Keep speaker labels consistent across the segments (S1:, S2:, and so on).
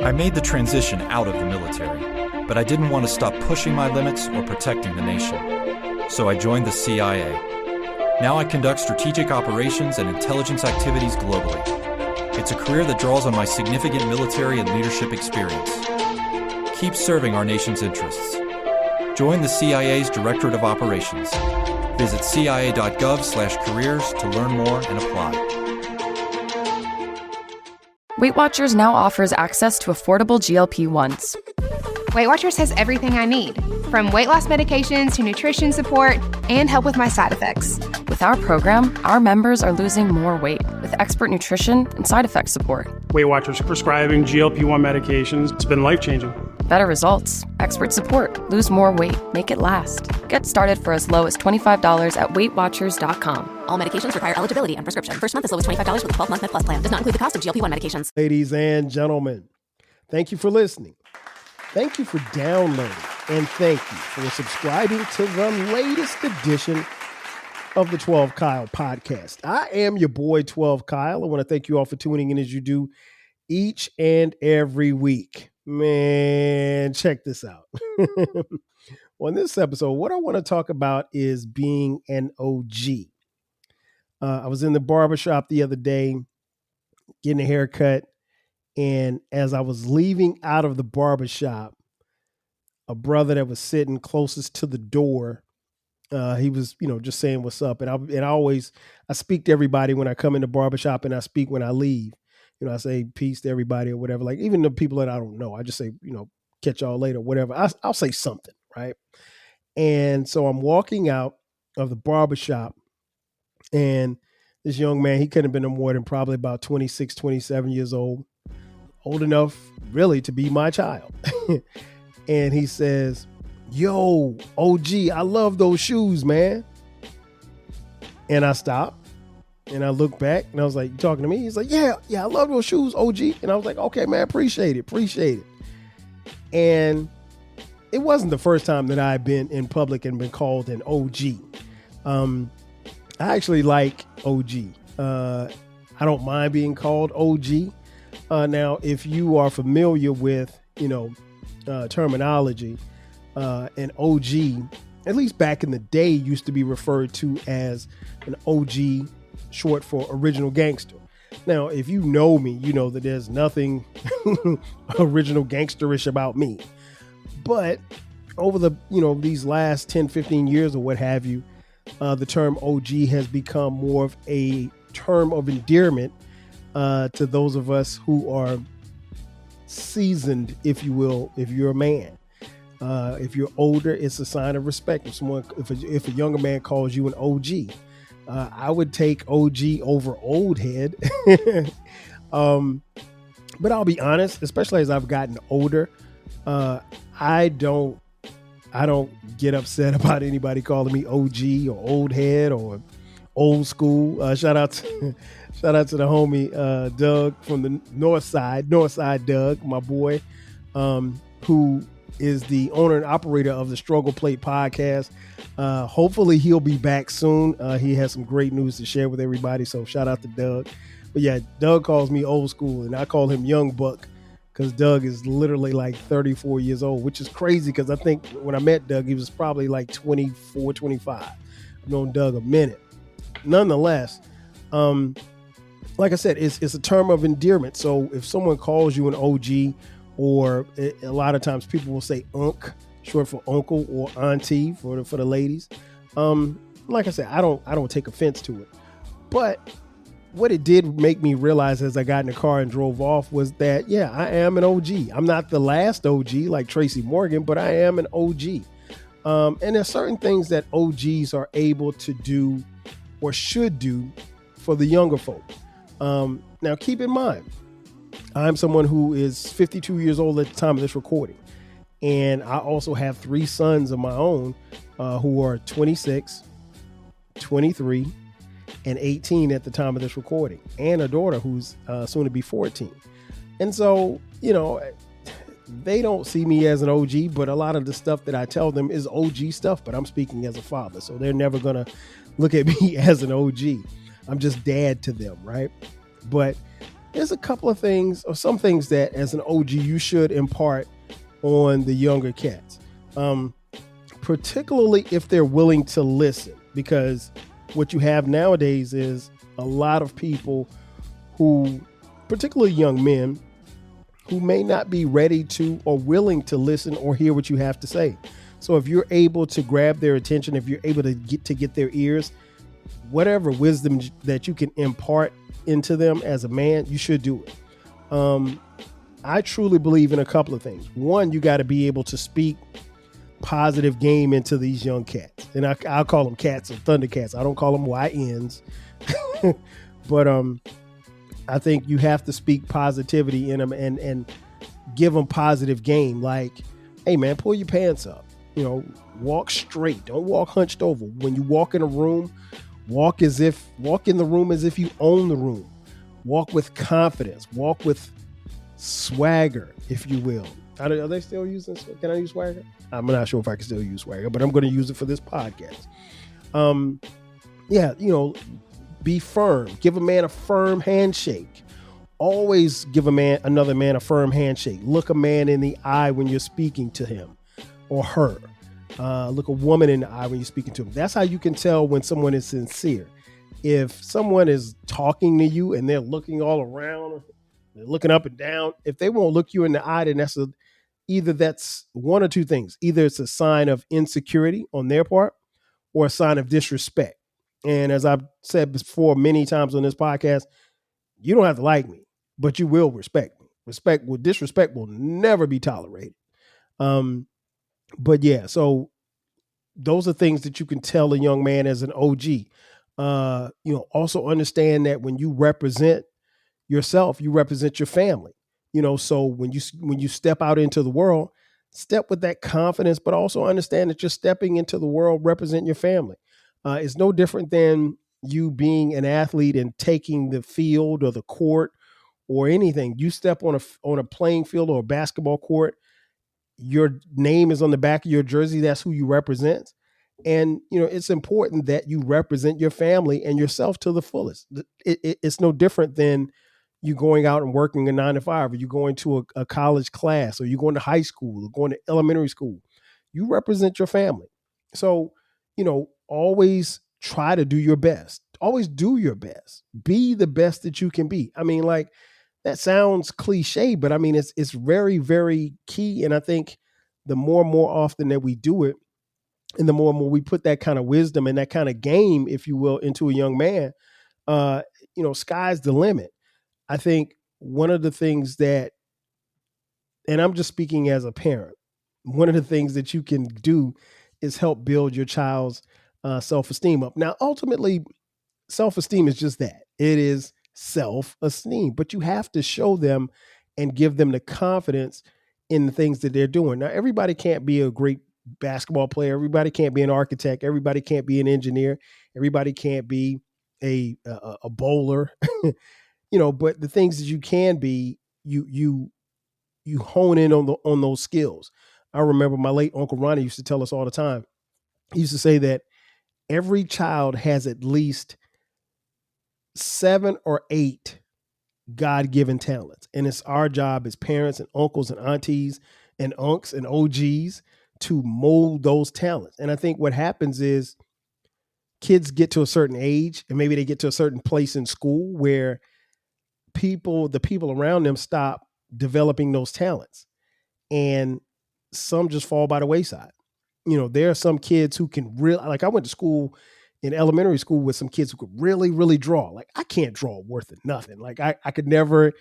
S1: I made the transition out of the military, but I didn't want to stop pushing my limits or protecting the nation. So I joined the CIA. Now I conduct strategic operations and intelligence activities globally. It's a career that draws on my significant military and leadership experience. Keep serving our nation's interests. Join the CIA's Directorate of Operations. Visit cia.gov/careers to learn more and apply.
S2: Weight Watchers now offers access to affordable GLP-1s.
S3: Weight Watchers has everything I need, from weight loss medications to nutrition support and help with my side effects.
S2: With our program, our members are losing more weight with expert nutrition and side effect support.
S4: Weight Watchers prescribing GLP-1 medications. It's been life-changing.
S2: Better results, expert support, lose more weight, make it last. Get started for as low as $25 at WeightWatchers.com.
S5: All medications require eligibility and prescription. First month is low as $25 with a 12-month Med Plus plan. Does not include the cost of GLP-1 medications.
S6: Ladies and gentlemen, thank you for listening. Thank you for downloading. And thank you for subscribing to the latest edition of the 12 Kyle podcast. I am your boy, 12 Kyle. I want to thank you all for tuning in as you do each and every week. Man, check this out. On this episode, what I want to talk about is being an OG. I was in the barbershop the other day getting a haircut, and as I was leaving out of the barbershop, a brother that was sitting closest to the door, he was, just saying what's up. And I speak to everybody when I come in the barbershop, and I speak when I leave. I say peace to everybody or whatever. Like even the people that I don't know, I just say, catch y'all later, whatever. I'll say something, right? And so I'm walking out of the barbershop, and this young man, he couldn't have been no more than probably about 26, 27 years old enough really to be my child. And he says, "Yo, OG, I love those shoes, man." And I stopped. And I looked back and I was like, "You talking to me?" He's like, yeah, I love those shoes, OG. And I was like, "Okay, man, appreciate it. And it wasn't the first time that I've been in public and been called an OG. I actually like OG. I don't mind being called OG. Now, if you are familiar with, terminology, an OG, at least back in the day, used to be referred to as an OG, short for original gangster. Now, if you know me, you know that there's nothing original gangsterish about me. But over the, these last 10, 15 years or what have you, the term OG has become more of a term of endearment to those of us who are seasoned, if you will, if you're a man. If you're older, it's a sign of respect. If a younger man calls you an OG, I would take OG over old head. But I'll be honest, especially as I've gotten older, I don't get upset about anybody calling me OG or old head or old school. Shout out to the homie Doug from the North Side Doug, my boy, who is the owner and operator of the Struggle Plate podcast. Hopefully he'll be back soon. He has some great news to share with everybody. So shout out to Doug. But yeah, Doug calls me old school and I call him Young Buck because Doug is literally like 34 years old, which is crazy because I think when I met Doug, he was probably like 24, 25. I've known Doug a minute. Nonetheless, like I said, it's a term of endearment. So if someone calls you an OG, or a lot of times people will say unk, short for uncle, or auntie for the ladies. Like I said, I don't take offense to it. But what it did make me realize as I got in the car and drove off was that, yeah, I am an OG. I'm not the last OG like Tracy Morgan, but I am an OG. And there's certain things that OGs are able to do or should do for the younger folk. Now, keep in mind, I'm someone who is 52 years old at the time of this recording. And I also have 3 sons of my own who are 26, 23, and 18 at the time of this recording, and a daughter who's soon to be 14. And so, they don't see me as an OG, but a lot of the stuff that I tell them is OG stuff, but I'm speaking as a father. So they're never going to look at me as an OG. I'm just dad to them, right? But there's a couple of things or some things that as an OG you should impart on the younger cats, particularly if they're willing to listen, because what you have nowadays is a lot of people who, particularly young men, who may not be ready to or willing to listen or hear what you have to say. So if you're able to grab their attention, if you're able to get their ears, whatever wisdom that you can impart into them as a man, you should do it. I truly believe in a couple of things. One, you got to be able to speak positive game into these young cats. And I'll call them cats or Thundercats. I don't call them YNs. But I think you have to speak positivity in them and give them positive game. Like, hey, man, pull your pants up. Walk straight. Don't walk hunched over. When you walk in a room, walk in the room as if you own the room. Walk with confidence. Walk with swagger, if you will. Are they still using? Can I use swagger? I'm not sure if I can still use swagger, but I'm going to use it for this podcast. Be firm. Give a man a firm handshake. Always give another man a firm handshake. Look a man in the eye when you're speaking to him or her. Look a woman in the eye when you're speaking to them. That's how you can tell when someone is sincere. If someone is talking to you and they're looking all around, they're looking up and down, if they won't look you in the eye, then that's one or two things. Either it's a sign of insecurity on their part or a sign of disrespect. And as I've said before many times on this podcast, you don't have to like me, but you will respect me. Disrespect will never be tolerated. But yeah, so those are things that you can tell a young man as an OG. Also understand that when you represent yourself, you represent your family. So when you step out into the world, step with that confidence, but also understand that you're stepping into the world representing your family. It's no different than you being an athlete and taking the field or the court or anything. You step on a playing field or a basketball court, your name is on the back of your jersey. That's who you represent. And, it's important that you represent your family and yourself to the fullest. It's no different than you going out and working a 9 to 5, or you going to a college class, or you going to high school, or going to elementary school. You represent your family. So, always try to do your best. Always do your best. Be the best that you can be. I mean, like, that sounds cliche, but I mean, it's very, very key. And I think the more and more often that we do it, and the more and more we put that kind of wisdom and that kind of game, if you will, into a young man, sky's the limit. I think one of the things that, and I'm just speaking as a parent, one of the things that you can do is help build your child's self-esteem up. Now, ultimately, self-esteem is just that. It is self-esteem, but you have to show them and give them the confidence in the things that they're doing. Now, everybody can't be a great basketball player. Everybody can't be an architect. Everybody can't be an engineer. Everybody can't be a bowler. But the things that you can be, you hone in on those skills. I remember my late Uncle Ronnie used to tell us all the time. He used to say that every child has at least 7 or 8 God-given talents. And it's our job as parents and uncles and aunties and unks and OGs to mold those talents. And I think what happens is kids get to a certain age, and maybe they get to a certain place in school where the people around them stop developing those talents, and some just fall by the wayside. There are some kids who can really, like, I went to school in elementary school with some kids who could really, really draw. Like, I can't draw worth of nothing. Like, I could never,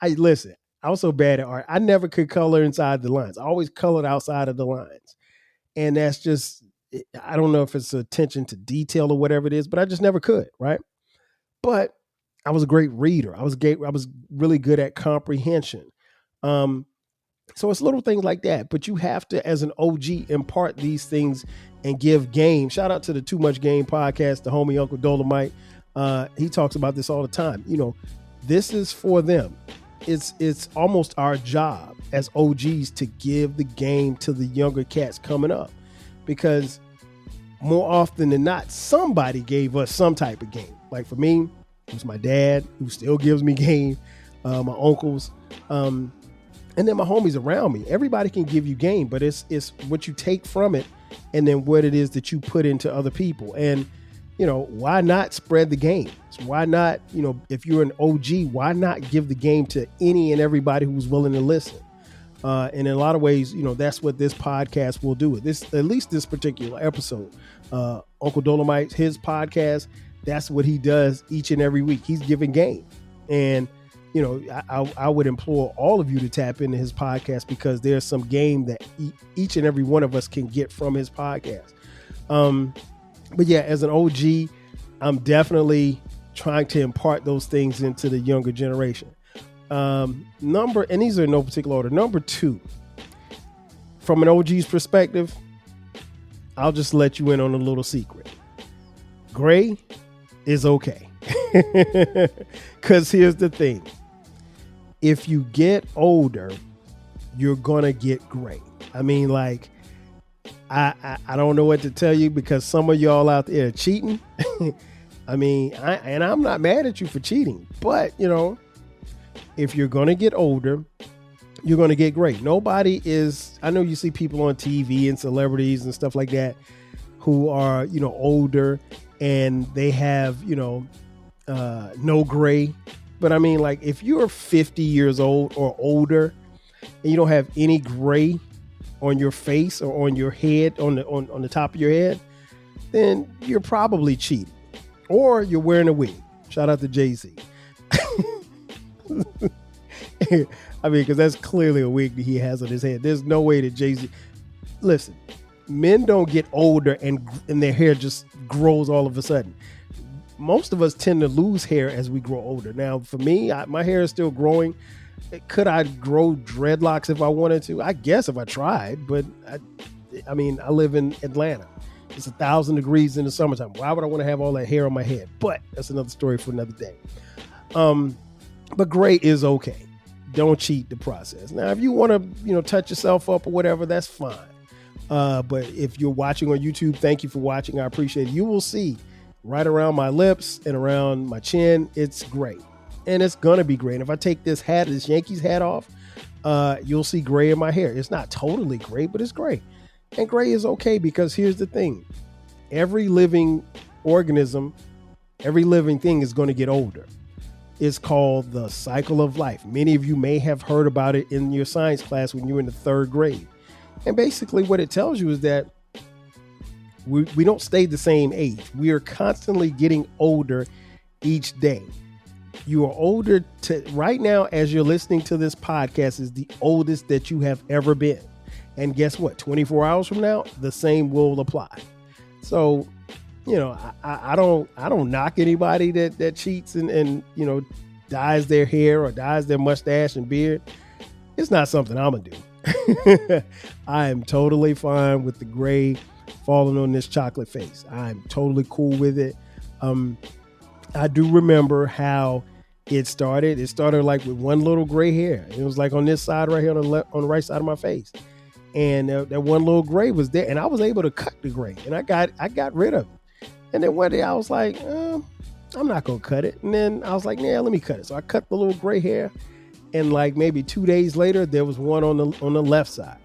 S6: listen, I was so bad at art. I never could color inside the lines. I always colored outside of the lines. And that's just, I don't know if it's attention to detail or whatever it is, but I just never could. Right. But I was a great reader. I was really good at comprehension. So it's little things like that, but you have to, as an OG, impart these things and give game. Shout out to the Too Much Game podcast, the homie Uncle Dolomite. He talks about this all the time. This is for them. It's almost our job as OGs to give the game to the younger cats coming up, because more often than not, somebody gave us some type of game. Like for me, it was my dad, who still gives me game. my uncles, and then my homies around me. Everybody can give you game, but it's what you take from it, and then what it is that you put into other people. And why not spread the game? Why not, if you're an OG, why not give the game to any and everybody who's willing to listen? And in a lot of ways, that's what this podcast will do. At least this particular episode, Uncle Dolomite, his podcast, that's what he does each and every week. He's giving game. And, I would implore all of you to tap into his podcast, because there's some game that each and every one of us can get from his podcast. But yeah, as an OG, I'm definitely trying to impart those things into the younger generation. And these are in no particular order. Number 2, from an OG's perspective, I'll just let you in on a little secret. Gray is okay. Because here's the thing. If you get older, you're going to get gray. I mean, like, I don't know what to tell you, because some of y'all out there are cheating. I mean, I'm not mad at you for cheating, but if you're going to get older, you're going to get gray. I know you see people on TV and celebrities and stuff like that who are, older, and they have, no gray. But I mean, like, if you're 50 years old or older and you don't have any gray on your face or on your head, on the top of your head, then you're probably cheating, or you're wearing a wig. Shout out to Jay-Z. I mean, because that's clearly a wig that he has on his head. There's no way that Jay-Z. Listen, men don't get older and their hair just grows all of a sudden. Most of us tend to lose hair as we grow older. Now, for me, my hair is still growing. Could I grow dreadlocks if I wanted to? I guess if I tried, but I mean, I live in Atlanta. It's 1,000 degrees in the summertime. Why would I want to have all that hair on my head? But that's another story for another day. But gray is okay. Don't cheat the process. Now, if you want to, touch yourself up or whatever, that's fine. But if you're watching on YouTube, thank you for watching. I appreciate it. You will see right around my lips and around my chin, it's gray. And it's going to be gray. And if I take this Yankees hat off, you'll see gray in my hair. It's not totally gray, but it's gray. And gray is okay, because here's the thing. Every living organism, every living thing is going to get older. It's called the cycle of life. Many of you may have heard about it in your science class when you were in the 3rd grade. And basically what it tells you is that we don't stay the same age. We are constantly getting older each day. You are older right now, as you're listening to this podcast, is the oldest that you have ever been. And guess what? 24 hours from now, the same will apply. So, I don't knock anybody that cheats and dyes their hair or dyes their mustache and beard. It's not something I'm gonna do. I am totally fine with the gray falling on this chocolate face. I'm totally cool with it. I do remember how it started. It started like with one little gray hair. It was like on this side right here on the right side of my face. And that one little gray was there, and I was able to cut the gray, and I got rid of it. And then one day I was like, I'm not gonna cut it. And then I was like, yeah, let me cut it. So I cut the little gray hair, and like maybe 2 days later, there was one on the left side.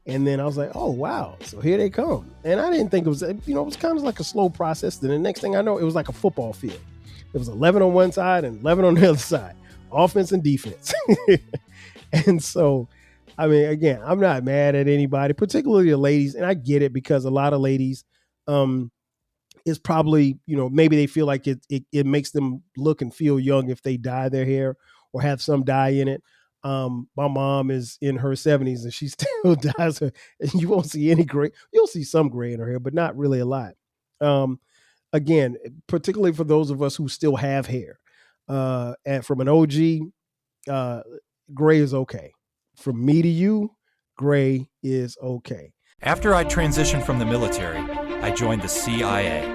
S6: And then I was like, oh wow, so here they come. And I didn't think it was, it was kind of like a slow process. Then the next thing I know, it was like a football field. It was 11 on one side and 11 on the other side, offense and defense. And so, I mean, again, I'm not mad at anybody, particularly the ladies. And I get it, because a lot of ladies, is probably, maybe they feel like it makes them look and feel young if they dye their hair or have some dye in it. My mom is in her 70s and she still dyes her. You won't see any gray. You'll see some gray in her hair, but not really a lot. Again, particularly for those of us who still have hair, and from an OG, gray is okay. From me to you, gray is okay.
S1: After I transitioned from the military, I joined the CIA.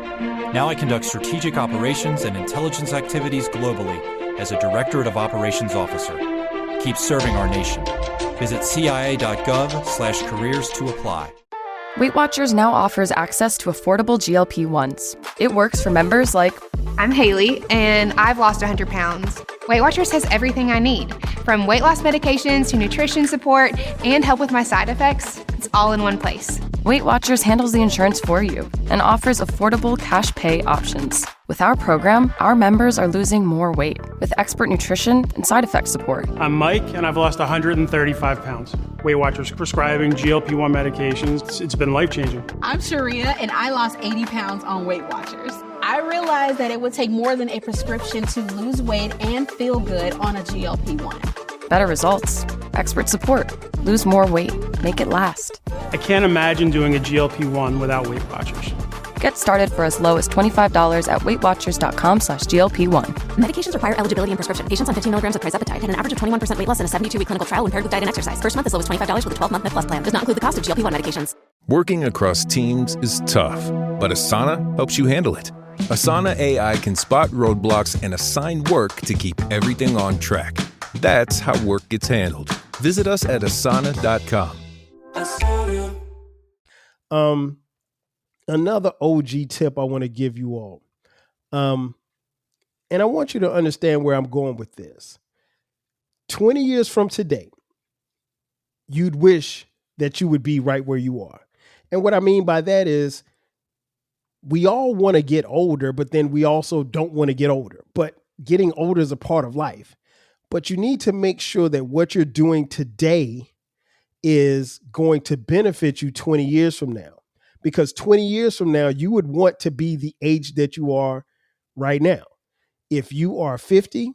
S1: Now I conduct strategic operations and intelligence activities globally as a Directorate of Operations Officer. Keep serving our nation. Visit cia.gov/careers to apply.
S2: Weight Watchers now offers access to affordable GLP-1s. It works for members like
S3: I'm Haley, and I've lost 100 pounds. Weight Watchers has everything I need, from weight loss medications to nutrition support and help with my side effects. It's all in one place.
S2: Weight Watchers handles the insurance for you and offers affordable cash pay options. With our program, our members are losing more weight with expert nutrition and side effect support.
S4: I'm Mike, and I've lost 135 pounds. Weight Watchers prescribing GLP-1 medications. It's been life-changing.
S7: I'm Sharia, and I lost 80 pounds on Weight Watchers. I realized that it would take more than a prescription to lose weight and feel good on a GLP-1.
S2: Better results, expert support, lose more weight, make it last.
S4: I can't imagine doing a GLP-1 without Weight Watchers.
S2: Get started for as low as $25 at weightwatchers.com/GLP-1.
S5: Medications require eligibility and prescription. Patients on 15 milligrams of trizepatide had an average of 21% weight loss in a 72-week clinical trial when paired with diet and exercise. First month as low as $25 with a 12-month Med Plus plan. Does not include the cost of GLP-1 medications.
S8: Working across teams is tough, but Asana helps you handle it. Asana AI can spot roadblocks and assign work to keep everything on track. That's how work gets handled. Visit us at asana.com.
S6: Another OG tip I want to give you all. And I want you to understand where I'm going with this. 20 years from today, you'd wish that you would be right where you are. And what I mean by that is we all want to get older, but then we also don't want to get older. But getting older is a part of life. But you need to make sure that what you're doing today is going to benefit you 20 years from now. Because 20 years from now, you would want to be the age that you are right now. If you are 50,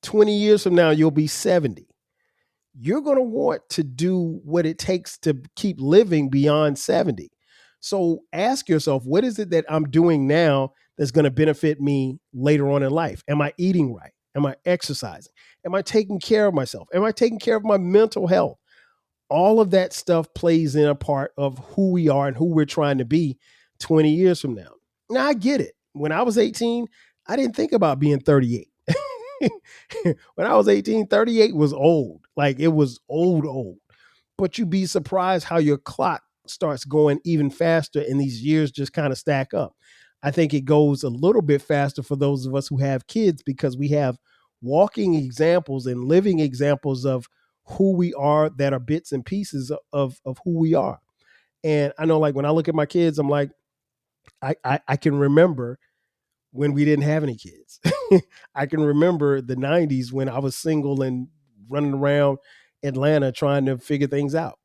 S6: 20 years from now, you'll be 70. You're going to want to do what it takes to keep living beyond 70. So ask yourself, what is it that I'm doing now that's going to benefit me later on in life? Am I eating right? Am I exercising? Am I taking care of myself? Am I taking care of my mental health? All of that stuff plays in a part of who we are and who we're trying to be 20 years from now. Now, I get it. When I was 18, I didn't think about being 38. When I was 18, 38 was old. Like it was old. But you'd be surprised how your clock starts going even faster and these years just kind of stack up. I think it goes a little bit faster for those of us who have kids because we have walking examples and living examples of who we are that are bits and pieces of who we are. And I know, like, when I look at my kids, I'm like, I can remember when we didn't have any kids. I can remember the 90s when I was single and running around Atlanta trying to figure things out.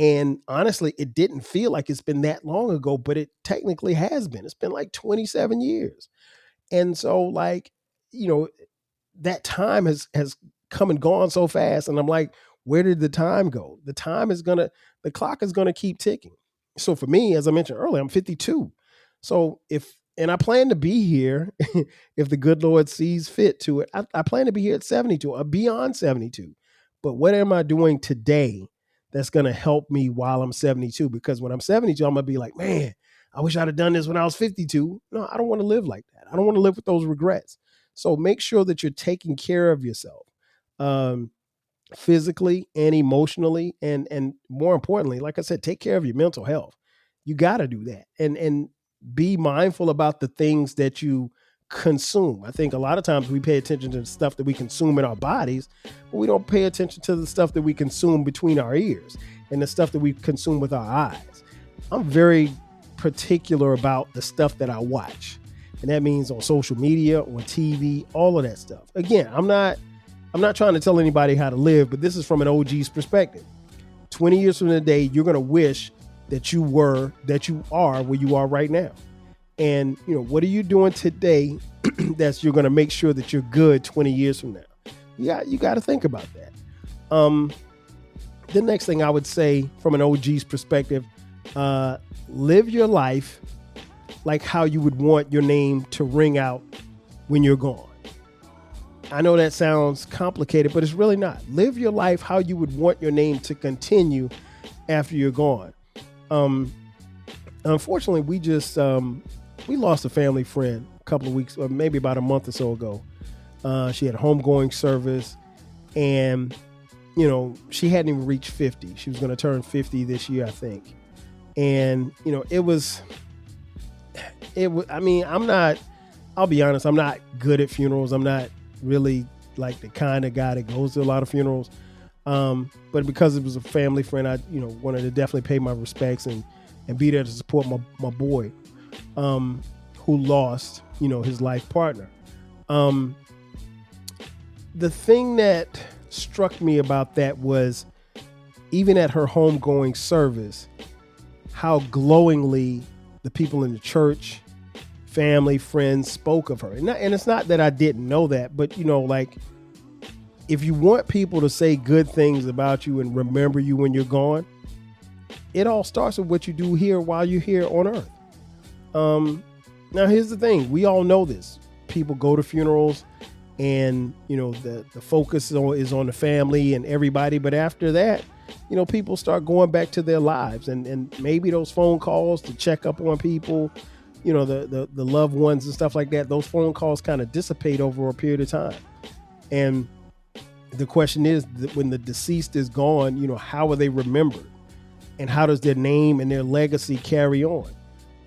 S6: And honestly, it didn't feel like it's been that long ago, but it technically has been. It's been like 27 years. And so, like, you know, that time has come and gone so fast. And I'm like, where did the time go? The clock is gonna keep ticking. So for me, as I mentioned earlier, I'm 52. So and I plan to be here if the good Lord sees fit to it. I plan to be here at 72 or beyond 72. But what am I doing today that's going to help me while I'm 72? Because when I'm 72, I'm going to be like, man, I wish I'd have done this when I was 52. No, I don't want to live like that. I don't want to live with those regrets. So make sure that you're taking care of yourself physically and emotionally. And more importantly, like I said, take care of your mental health. You got to do that. And be mindful about the things that you consume. I think a lot of times we pay attention to the stuff that we consume in our bodies, but we don't pay attention to the stuff that we consume between our ears and the stuff that we consume with our eyes. I'm very particular about the stuff that I watch. And that means on social media, on TV, all of that stuff. Again, I'm not trying to tell anybody how to live, but this is from an OG's perspective. 20 years from today, you're going to wish that you are where you are right now. And, you know, what are you doing today that you're going to make sure that you're good 20 years from now? You got to think about that. The next thing I would say from an OG's perspective, live your life like how you would want your name to ring out when you're gone. I know that sounds complicated, but it's really not. Live your life how you would want your name to continue after you're gone. Unfortunately, we lost a family friend a couple of weeks, or maybe about a month or so ago. She had a homegoing service, and, you know, she hadn't even reached 50. She was going to turn 50 this year, I think. And, you know, it was, I mean, I'm I'll be honest, I'm not good at funerals. I'm not really like the kind of guy that goes to a lot of funerals. But because it was a family friend, I wanted to definitely pay my respects and be there to support my boy, who lost his life partner. The thing that struck me about that was, even at her homegoing service, how glowingly the people in the church, family, friends spoke of her. And it's not that I didn't know that, but like, if you want people to say good things about you and remember you when you're gone, it all starts with what you do here while you're here on earth. Now here's the thing. We all know this. People go to funerals and, the focus is on the family and everybody. But after that, people start going back to their lives, and maybe those phone calls to check up on people, the loved ones and stuff like that, those phone calls kind of dissipate over a period of time. And the question is, that when the deceased is gone, how are they remembered? And how does their name and their legacy carry on?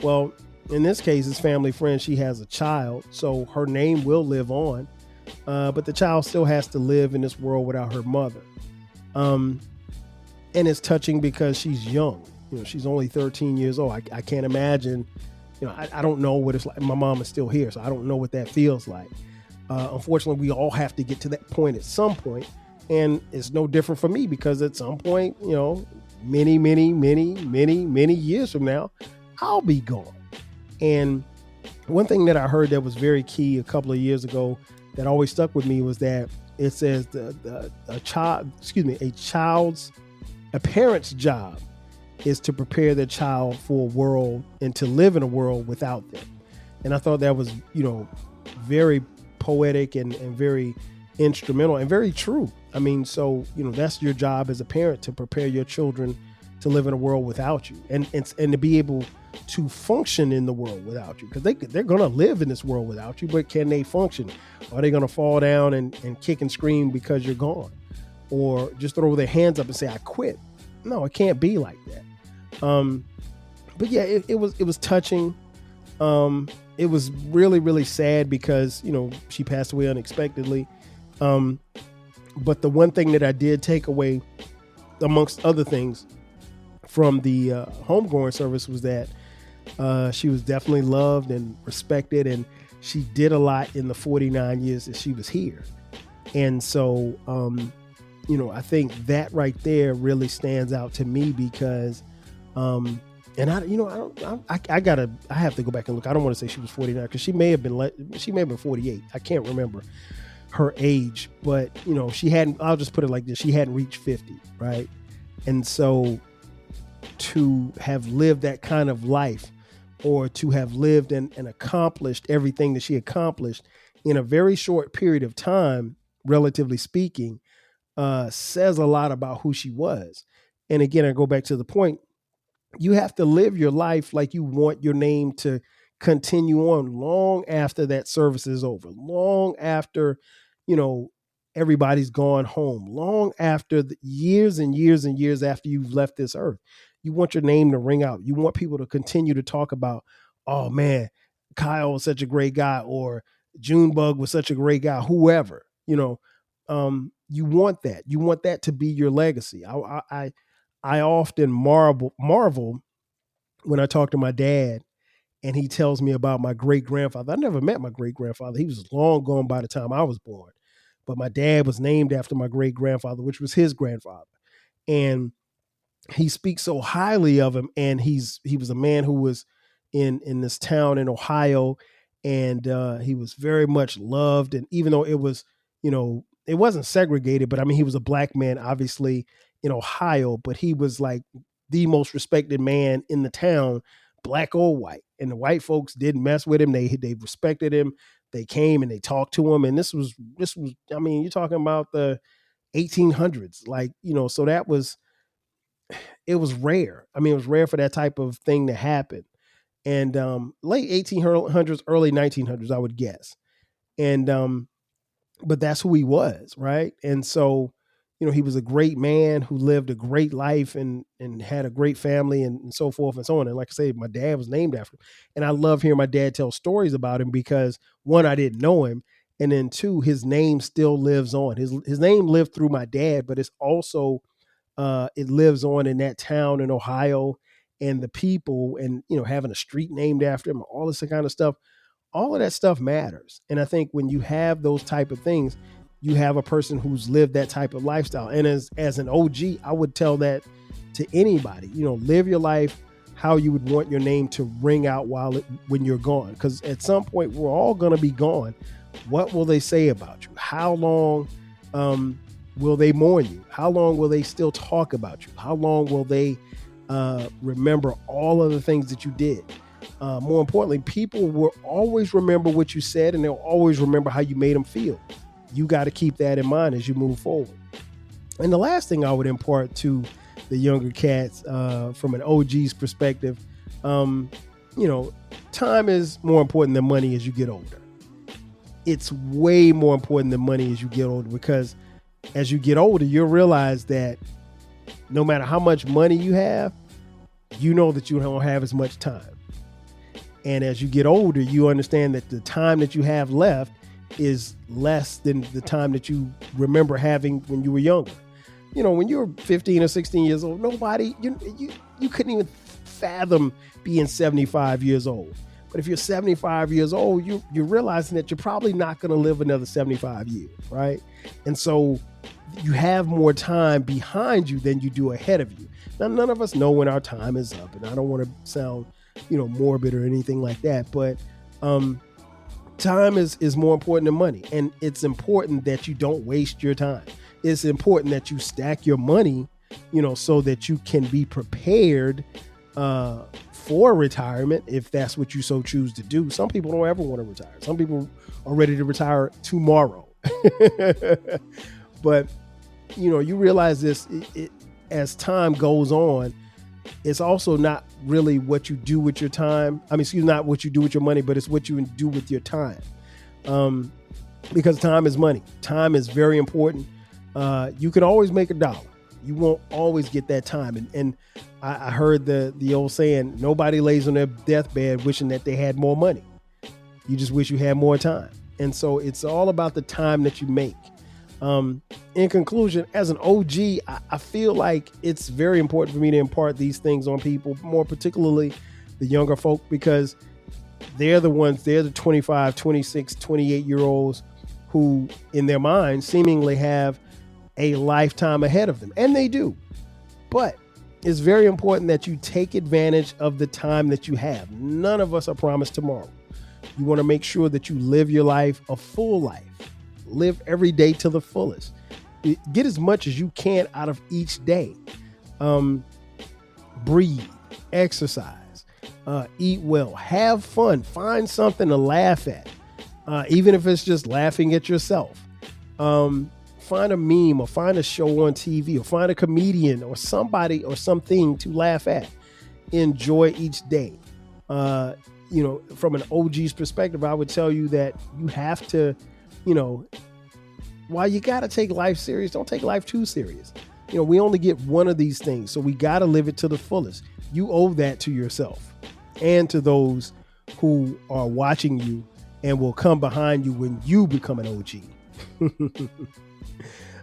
S6: Well, in this case, his family friend, she has a child, so her name will live on. But the child still has to live in this world without her mother. And it's touching because she's young. She's only 13 years old. I can't imagine, I don't know what it's like. My mom is still here, so I don't know what that feels like. Unfortunately, we all have to get to that point at some point. And it's no different for me, because at some point, many, many, many, many, many years from now, I'll be gone. And one thing that I heard that was very key a couple of years ago that always stuck with me was that it says a parent's job is to prepare their child for a world and to live in a world without them. And I thought that was, very poetic and very instrumental and very true. I mean, so, that's your job as a parent, to prepare your children to live in a world without you and to be able to function in the world without you, because they're going to live in this world without you, but can they function? Are they going to fall down and kick and scream because you're gone, or just throw their hands up and say, I quit? No, it can't be like that. But yeah, it was touching. It was really, really sad because, she passed away unexpectedly. But the one thing that I did take away, amongst other things, from the homegoing service was that she was definitely loved and respected, and she did a lot in the 49 years that she was here. And so, I think that right there really stands out to me because, and I have to go back and look. I don't want to say she was 49 because she may have been 48. I can't remember her age, but she hadn't, I'll just put it like this. She hadn't reached 50. Right. And so to have lived that kind of life, or to have lived and accomplished everything that she accomplished in a very short period of time, relatively speaking, says a lot about who she was. And again, I go back to the point, you have to live your life like you want your name to continue on long after that service is over, long after, everybody's gone home, long after the years and years and years after you've left this earth. You want your name to ring out. You want people to continue to talk about, oh man, Kyle was such a great guy, or Junebug was such a great guy, whoever, you want that. You want that to be your legacy. I often marvel when I talk to my dad and he tells me about my great grandfather. I never met my great grandfather. He was long gone by the time I was born. But my dad was named after my great grandfather, which was his grandfather. And he speaks so highly of him. And he was a man who was in this town in Ohio, and he was very much loved. And even though it was, it wasn't segregated, but I mean, he was a black man, obviously, in Ohio, but he was like the most respected man in the town, black or white. And the white folks didn't mess with him. They respected him. They came and they talked to him. And this was, I mean, you're talking about the 1800s, like, so it was rare. I mean, it was rare for that type of thing to happen. And late 1800s, early 1900s, I would guess. And but that's who he was, right? And so, he was a great man who lived a great life and had a great family and so forth and so on. And like I say, my dad was named after him. And I love hearing my dad tell stories about him because, one, I didn't know him. And then two, his name still lives on. His name lived through my dad, but it's also, it lives on in that town in Ohio and the people and, having a street named after him, all this kind of stuff. All of that stuff matters. And I think when you have those type of things, you have a person who's lived that type of lifestyle. And as an OG, I would tell that to anybody, live your life how you would want your name to ring out when you're gone. Because at some point, we're all going to be gone. What will they say about you? How long will they mourn you? How long will they still talk about you? How long will they remember all of the things that you did? More importantly, people will always remember what you said, and they'll always remember how you made them feel. You got to keep that in mind as you move forward. And the last thing I would impart to the younger cats from an OG's perspective, time is more important than money as you get older. It's way more important than money as you get older, because as you get older, you'll realize that no matter how much money you have, you know that you don't have as much time. And as you get older, you understand that the time that you have left is less than the time that you remember having when you were younger. When you were 15 or 16 years old, nobody, you couldn't even fathom being 75 years old. But if you're 75 years old, you're realizing that you're probably not going to live another 75 years, right? And so you have more time behind you than you do ahead of you. Now, none of us know when our time is up, and I don't want to sound, morbid or anything like that, but time is more important than money. And it's important that you don't waste your time. It's important that you stack your money, so that you can be prepared for retirement if that's what you so choose to do. Some people don't ever want to retire. Some people are ready to retire tomorrow. But, you realize this as time goes on, it's also not really what you do with your time. Not what you do with your money, but it's what you do with your time. Because time is money. Time is very important. You can always make $1. You won't always get that time. And I heard the old saying, nobody lays on their deathbed wishing that they had more money. You just wish you had more time. And so it's all about the time that you make. In conclusion, as an OG, I feel like it's very important for me to impart these things on people, more particularly the younger folk, because they're the 25, 26, 28-year-olds who, in their minds, seemingly have a lifetime ahead of them. And they do. But it's very important that you take advantage of the time that you have. None of us are promised tomorrow. You want to make sure that you live your life a full life. Live every day to the fullest. Get as much as you can out of each day. Breathe, exercise, eat well, have fun, find something to laugh at. Even if it's just laughing at yourself. Find a meme or find a show on TV or find a comedian or somebody or something to laugh at. Enjoy each day. From an OG's perspective, I would tell you that you have to, while you got to take life serious, don't take life too serious. We only get one of these things, so we got to live it to the fullest. You owe that to yourself and to those who are watching you and will come behind you when you become an OG.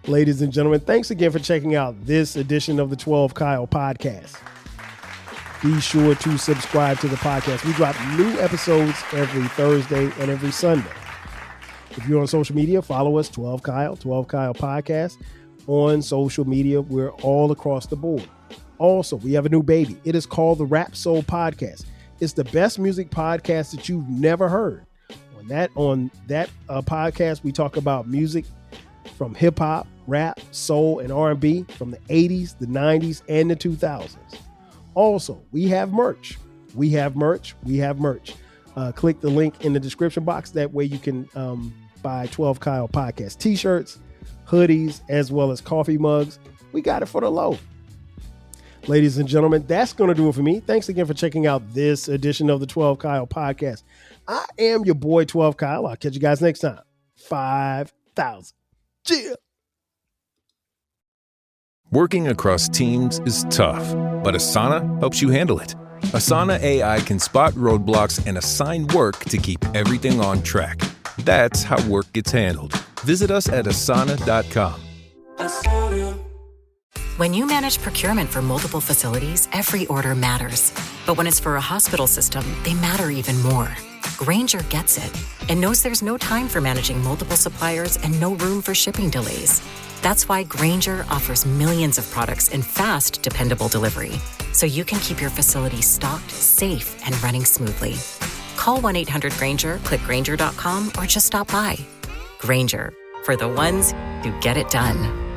S6: Ladies and gentlemen, thanks again for checking out this edition of the 12 Kyle podcast. Be sure to subscribe to the podcast. We drop new episodes every Thursday and every Sunday. If you're on social media, follow us, 12 Kyle Podcast. On social media, we're all across the board. Also, we have a new baby. It is called the Rap Soul Podcast. It's the best music podcast that you've never heard. On that podcast, we talk about music from hip hop, rap, soul, and R&B from the 80s, the 90s, and the 2000s. Also, we have merch. Click the link in the description box. That way you can buy 12 Kyle Podcast t-shirts, hoodies, as well as coffee mugs. We got it for the low. Ladies and gentlemen, that's going to do it for me. Thanks again for checking out this edition of the 12 Kyle Podcast. I am your boy, 12 Kyle. I'll catch you guys next time. 5,000. Cheers.
S8: Working across teams is tough, but Asana helps you handle it. Asana AI can spot roadblocks and assign work to keep everything on track. That's how work gets handled. Visit us at asana.com.
S9: When you manage procurement for multiple facilities, every order matters. But when it's for a hospital system, they matter even more. Grainger gets it and knows there's no time for managing multiple suppliers and no room for shipping delays. That's why Grainger offers millions of products in fast, dependable delivery, so you can keep your facility stocked, safe, and running smoothly. Call 1-800-GRAINGER, click Grainger.com, or just stop by. Grainger, for the ones who get it done.